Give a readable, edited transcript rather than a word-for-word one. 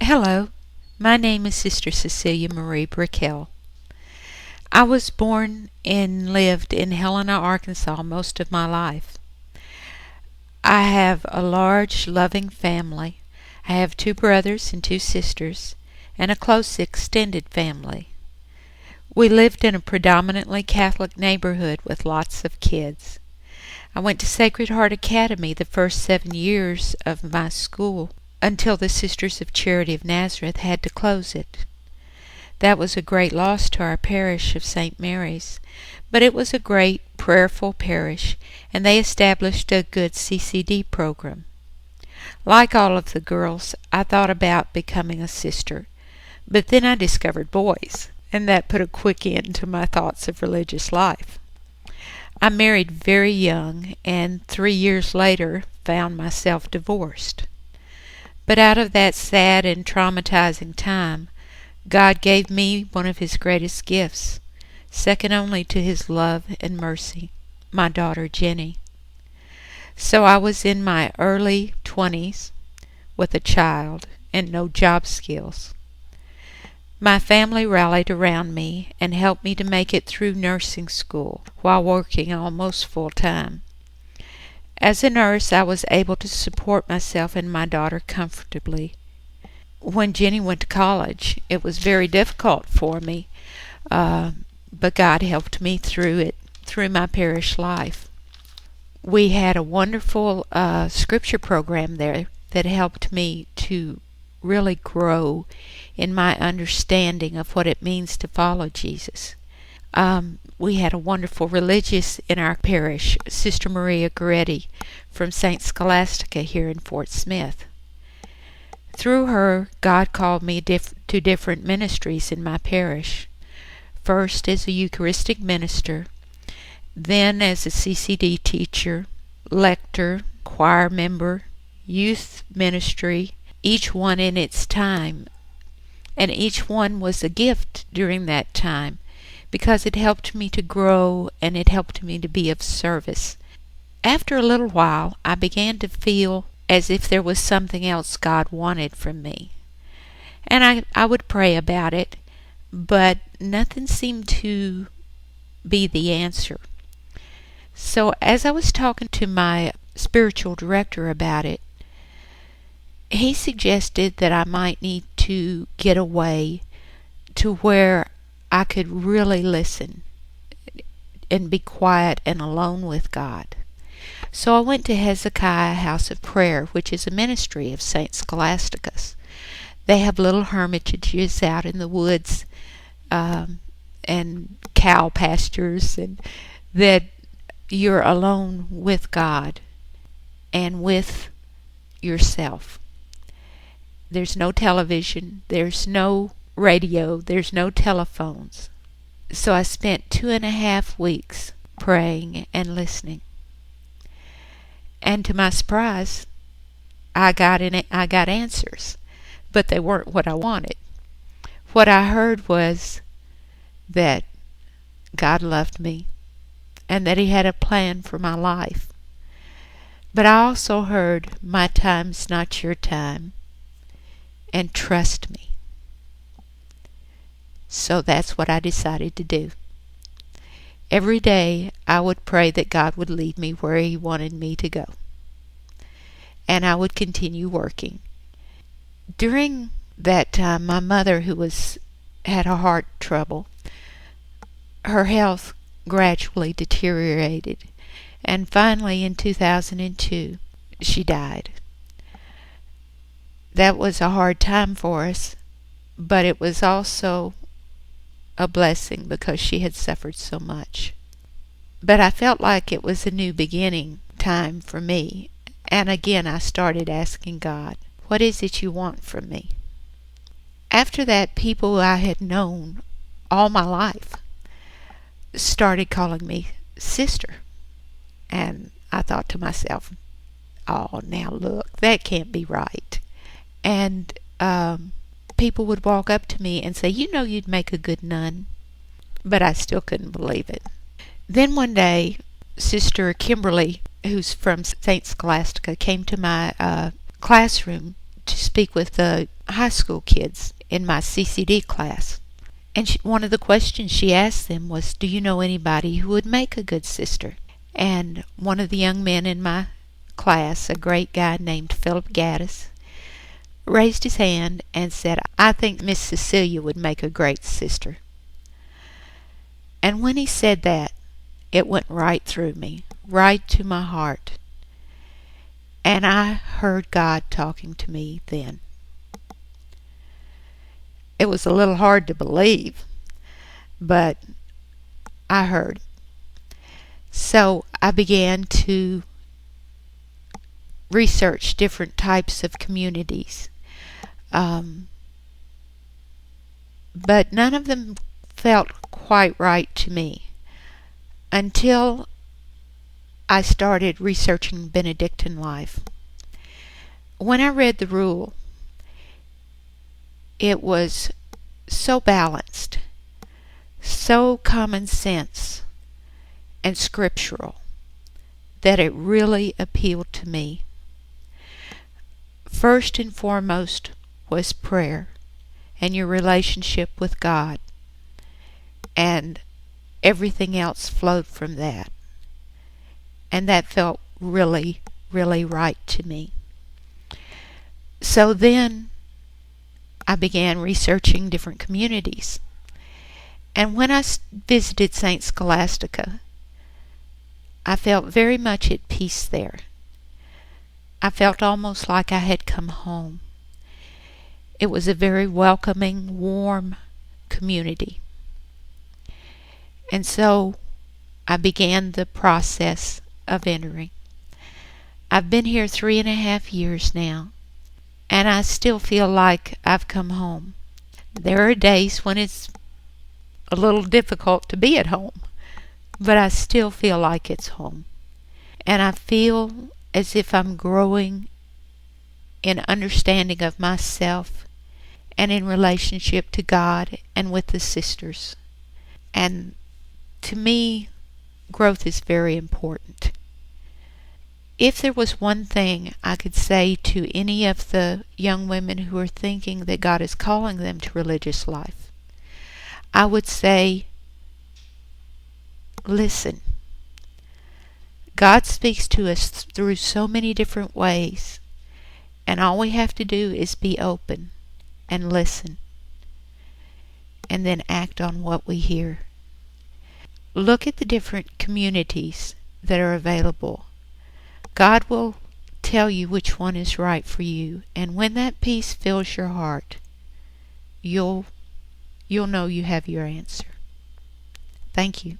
Hello, my name is Sister Cecelia Marie Brickell. I was born and lived in Helena, Arkansas most of my life. I have a large, loving family. I have 2 brothers and 2 sisters, and a close extended family. We lived in a predominantly Catholic neighborhood with lots of kids. I went to Sacred Heart Academy the first 7 years of my school until the Sisters of Charity of Nazareth had to close it. That was a great loss to our parish of St. Mary's, but it was a great, prayerful parish, and they established a good CCD program. Like all of the girls, I thought about becoming a sister, but then I discovered boys, and that put a quick end to my thoughts of religious life. I married very young, and 3 years later found myself divorced. But out of that sad and traumatizing time, God gave me one of His greatest gifts, second only to His love and mercy, my daughter Jenny. So I was in my early 20s with a child and no job skills. My family rallied around me and helped me to make it through nursing school while working almost full time. As a nurse, I was able to support myself and my daughter comfortably. When Jenny went to college, it was very difficult for me, but God helped me through it, through my parish life. We had a wonderful scripture program there that helped me to really grow in my understanding of what it means to follow Jesus. We had a wonderful religious in our parish, Sister Maria Goretti from St. Scholastica here in Fort Smith. Through her, God called me to different ministries in my parish. First as a Eucharistic minister, then as a CCD teacher, lector, choir member, youth ministry, each one in its time. And each one was a gift during that time, because it helped me to grow and it helped me to be of service. After a little while, I began to feel as if there was something else God wanted from me. And I would pray about it, but nothing seemed to be the answer. So as I was talking to my spiritual director about it, he suggested that I might need to get away to where I could really listen and be quiet and alone with God. So I went to Hezekiah House of Prayer, which is a ministry of St. Scholastica's. They have little hermitages out in the woods and cow pastures, and that you're alone with God and with yourself. There's no television, there's no radio, there's no telephones. So I spent 2.5 weeks praying and listening. And to my surprise, I got answers, but they weren't what I wanted. What I heard was that God loved me and that He had a plan for my life. But I also heard, my time's not your time, and trust me. So that's what I decided to do. Every day I would pray that God would lead me where He wanted me to go. And I would continue working. During that time, my mother, who had a heart trouble, her health gradually deteriorated. And finally in 2002, she died. That was a hard time for us, but it was also a blessing because she had suffered so much. But I felt like it was a new beginning time for me, and again I started asking God, what is it you want from me? After that, people I had known all my life started calling me sister, and I thought to myself, oh, now look, that can't be right. And people would walk up to me and say, you know you'd make a good nun. But I still couldn't believe it. Then one day, Sister Kimberly, who's from St. Scholastica, came to my classroom to speak with the high school kids in my CCD class. And one of the questions she asked them was, do you know anybody who would make a good sister? And one of the young men in my class, a great guy named Philip Gaddis, raised his hand and said, I think Miss Cecelia would make a great sister. And when he said that, it went right through me, right to my heart. And I heard God talking to me then. It was a little hard to believe, but I heard. So I began to research different types of communities. But none of them felt quite right to me until I started researching Benedictine life. When I read the rule, it was so balanced, so common sense, and scriptural that it really appealed to me. First and foremost was prayer and your relationship with God, and everything else flowed from that. And that felt really, really right to me. So then I began researching different communities. And when I visited St. Scholastica, I felt very much at peace there. I felt almost like I had come home. It was a very welcoming, warm community. And so I began the process of entering. I've been here 3.5 years now, and I still feel like I've come home. There are days when it's a little difficult to be at home, but I still feel like it's home. And I feel as if I'm growing in understanding of myself and in relationship to God and with the sisters. And to me, growth is very important. If there was one thing I could say to any of the young women who are thinking that God is calling them to religious life, I would say, listen. God speaks to us through so many different ways, and all we have to do is be open and listen, and then act on what we hear. Look at the different communities that are available. God will tell you which one is right for you, and when that peace fills your heart, you'll know you have your answer. Thank you.